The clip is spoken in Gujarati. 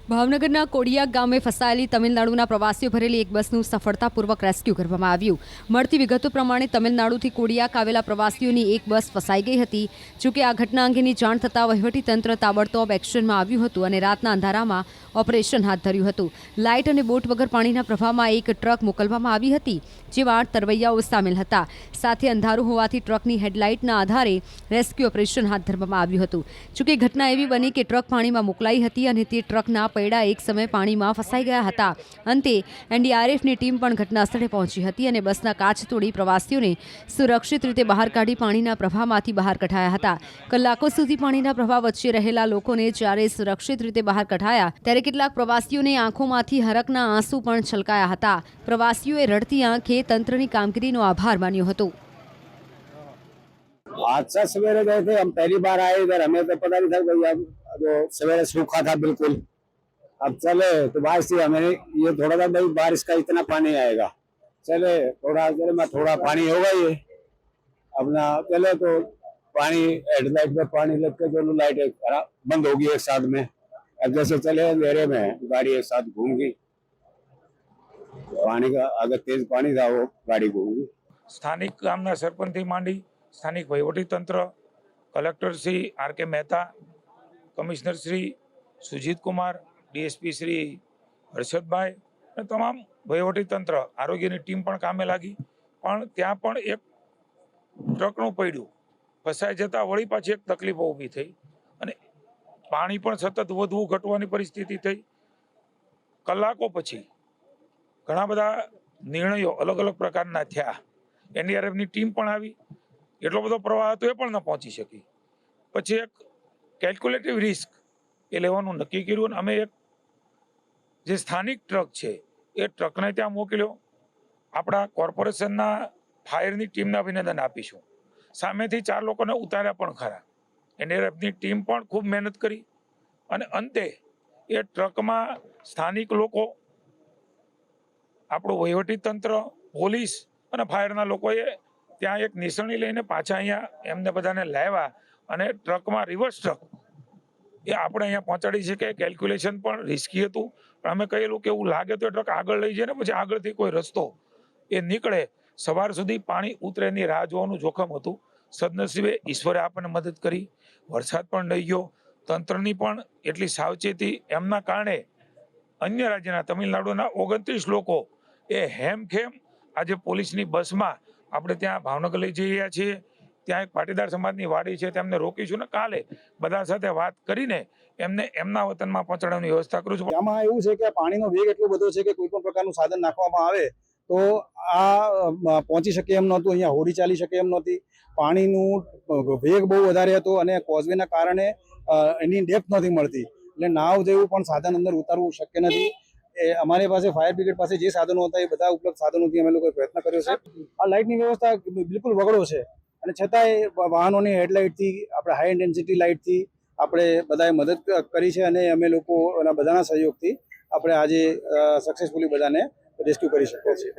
ભાવનગરના કોડિયા ગામે ફસાયેલી તમિલનાડુના પ્રવાસીઓ ભરેલી એક બસનું સફળતાપૂર્વક રેસ્ક્યુ કરવામાં આવ્યું। મળતી વિગતો પ્રમાણે તમિલનાડુથી કોડિયાક આવેલા પ્રવાસીઓની એક બસ ફસાઈ ગઈ હતી। જોકે આ ઘટના અંગેની જાણ થતાં વહીવટીતંત્ર તાબડતોબ એક્શનમાં આવ્યું હતું અને રાતના અંધારામાં ઓપરેશન હાથ ધર્યું હતું। લાઇટ અને બોટ વગર પાણીના પ્રવાહમાં એક ટ્રક મોકલવામાં આવી હતી, જેમાં 8 તરવૈયાઓ સામેલ હતા। સાથે અંધારું હોવાથી ટ્રકની હેડલાઇટના આધારે રેસ્ક્યુ ઓપરેશન હાથ ધરવામાં આવ્યું હતું। જોકે ઘટના એવી બની કે ટ્રક પાણીમાં મોકલાઈ હતી અને તે ટ્રકના પૈડા એક સમય પાણીમાં ફસાઈ ગયા હતા। અંતે એનડીઆરએફની ટીમ પણ ઘટના સ્થળે પહોંચી હતી અને બસના કાચ તોડી પ્રવાસીઓને સુરક્ષિત રીતે બહાર કાઢી પાણીના પ્રવાહમાંથી બહાર કઢાયા હતા। કલાકો સુધી પાણીના પ્રવાહ વચ્ચે રહેલા લોકોને જ્યારે સુરક્ષિત રીતે બહાર કઢાયા ત્યારે કેટલાક પ્રવાસીઓને આંખોમાંથી હરખના આંસુ પણ છલકાયા હતા। પ્રવાસીઓએ રડતી આંખે તંત્રની કામગીરીનો આભાર માન્યો હતો। आज से सवेरे गए थे, हम पहली बार आए इधर, हमें तो पता नहीं था भाई। अब जो सवेरे सूखा था बिल्कुल, अब चले तो बारिश थी, हमें ये थोड़ा था भाई बारिश का इतना पानी आएगा, चले थोड़ा पानी होगा ये अपना। चले तो पानी हेडलाइट में पानी लग के दोनों लाइटें बंद होगी एक साथ में। अब जैसे चले अंधेरे में गाड़ी एक साथ घूम गई, पानी का अगर तेज पानी था वो गाड़ी घूम गई। સ્થાનિક ગામના સરપંચથી માંડી સ્થાનિક વહીવટીતંત્ર, collector Shri R.K.. Mehta, commissioner Shri Sujit Kumar, DSP Shri Harshadbhai અને તમામ વહીવટીતંત્ર, આરોગ્યની ટીમ પણ કામે લાગી। પણ ત્યાં પણ એક ટ્રકનું પૈડું ફસાઈ જતાં વળી પાછી એક તકલીફો ઊભી થઈ અને પાણી પણ સતત વધવું ઘટવાની પરિસ્થિતિ થઈ। કલાકો પછી ઘણા બધા નિર્ણયો અલગ અલગ પ્રકારના થયા। એનડીઆરએફની ટીમ પણ આવી, એટલો બધો પ્રવાહ હતો એ પણ ન પહોંચી શકી। પછી એક કેલ્ક્યુલેટિવ રિસ્ક એ લેવાનું નક્કી કર્યું અને અમે એક જે સ્થાનિક ટ્રક છે એ ટ્રકને ત્યાં મોકલ્યો। આપણા કોર્પોરેશનના ફાયરની ટીમને અભિનંદન આપીશું। સામેથી 4 લોકોને ઉતાર્યા પણ ખરા। એનડીઆરએફની ટીમ પણ ખૂબ મહેનત કરી અને અંતે એ ટ્રકમાં સ્થાનિક લોકો, આપણું વહીવટીતંત્ર, પોલીસ અને ફાયરના લોકોએ ત્યાં એક નિસરણી લઈને પાછા અહીંયા એમને બધાને લાવ્યા અને ટ્રકમાં રિવર્સ ટ્રક એ આપણે અહીંયા પહોંચાડી છે કે કેલ્ક્યુલેશન પણ રિસ્કી હતું, પણ અમે કહેલું કે એવું લાગે તો એ ટ્રક આગળ લઈ જાય ને પછી આગળથી કોઈ રસ્તો એ નીકળે, સવાર સુધી પાણી ઉતરેની રાહ જોવાનું જોખમ હતું। સદનસીબે ઈશ્વરે આપણને મદદ કરી, વરસાદ પણ લઈ ગયો। તંત્રની પણ એટલી સાવચેતી, એમના કારણે અન્ય રાજ્યના તમિલનાડુના 29 લોકો એ હેમખેમ આજે પોલીસની બસમાં આપણે ત્યાં ભાવનગર લઈ જઈ રહ્યા છીએ। ત્યાં એક પાટીદાર સમાજની વાડી છે, તેમને રોકીશું ને કાલે બધા સાથે વાત કરીને એમને એમના વતનમાં પહોંચાડવાની વ્યવસ્થા કરું છું। આમાં એવું છે કે પાણીનો વેગ એટલો બધો છે કે કોઈ પણ પ્રકારનું સાધન નાખવામાં આવે તો આ પહોંચી શકે એમ નહોતું, અહીંયા હોડી ચાલી શકે એમ નહોતી। પાણીનું વેગ બહુ વધારે હતો અને કોઝવેના કારણે એની ડેપ્થ નથી મળતી, એટલે નાવ જેવું પણ સાધન અંદર ઉતારવું શક્ય નથી। એ અમારી પાસે ફાયર બ્રિગેડ પાસે જે સાધનો હતા એ બધા ઉપલબ્ધ સાધનોથી અમે લોકોએ પ્રયત્ન કર્યો છે। આ લાઇટની વ્યવસ્થા બિલકુલ વગડો છે અને છતાંય વાહનોની હેડલાઇટથી, આપણે હાઈ ઇન્ટેન્સિટી લાઇટથી આપણે બધાએ મદદ કરી છે અને અમે લોકો બધાના સહયોગથી આપણે આજે સક્સેસફુલી બધાને રેસ્ક્યુ કરી શકીએ છીએ।